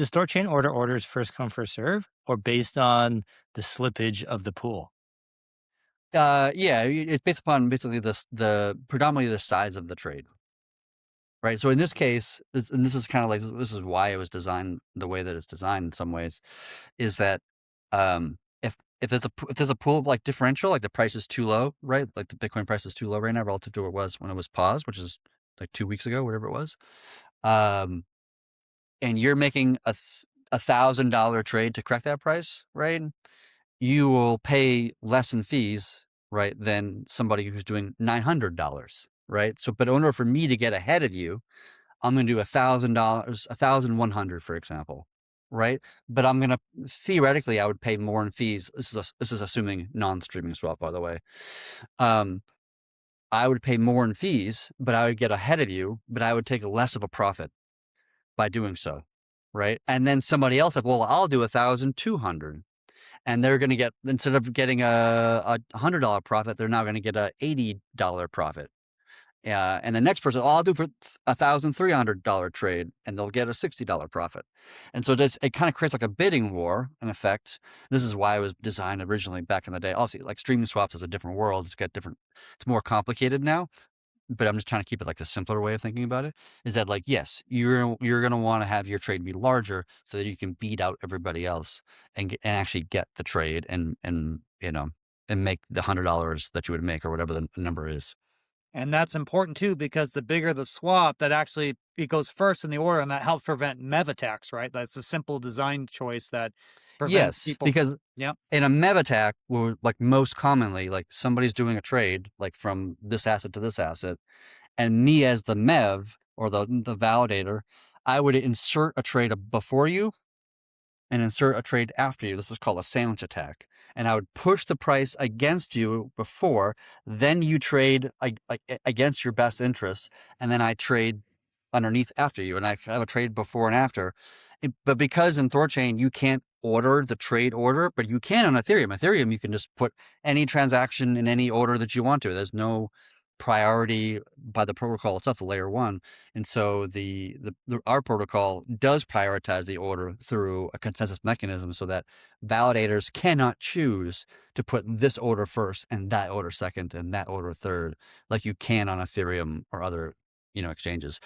Does THORChain order orders first come, first serve, or based on the slippage of the pool? Yeah, it's based upon basically the predominantly the size of the trade, right? So in this case, and this is kind of like this is why it was designed the way that it's designed in some ways, is that if there's a pool like differential, like the price is too low, right? Like the Bitcoin price is too low right now relative to what it was when it was paused, which is like 2 weeks ago, whatever it was. Um, and you're making $1,000 trade to correct that price, right? You will pay less in fees, right, than somebody who's doing $900, right? So, but in order for me to get ahead of you, I'm going to do $1,000, 1,100, for example, right? But I'm going to theoretically, I would pay more in fees. This is assuming non-streaming swap, by the way. Um, I would pay more in fees, but I would get ahead of you, but I would take less of a profit by doing so, right? And then somebody else said, well, I'll do 1,200. And they're going to get, instead of getting a $100 profit, they're now going to get a $80 profit. And the next person, oh, I'll do for $1,300 trade, and they'll get a $60 profit. And so it kind of creates like a bidding war in effect. This is why it was designed originally back in the day. Obviously, like streaming swaps is a different world. It's more complicated now, but I'm just trying to keep it like the simpler way of thinking about it, is that like, yes, you're going to want to have your trade be larger so that you can beat out everybody else and actually get the trade and make the $100 that you would make or whatever the number is. And that's important too, because the bigger the swap, that actually it goes first in the order, and that helps prevent MEV attacks, right? That's a simple design choice that prevents Yes, people. because Yeah. in a MEV attack, like most commonly, like somebody's doing a trade like from this asset to this asset, and me as the MEV or the validator, I would insert a trade before you and insert a trade after you. This is called a sandwich attack. And I would push the price against you before, then you trade against your best interests, and then I trade underneath after you, and I have a trade before and after. But because in THORChain you can't order the trade order, but you can on Ethereum. Ethereum, you can just put any transaction in any order that you want to. There's no priority by the protocol itself, the layer one. And so our protocol does prioritize the order through a consensus mechanism so that validators cannot choose to put this order first and that order second and that order third, like you can on Ethereum or other exchanges.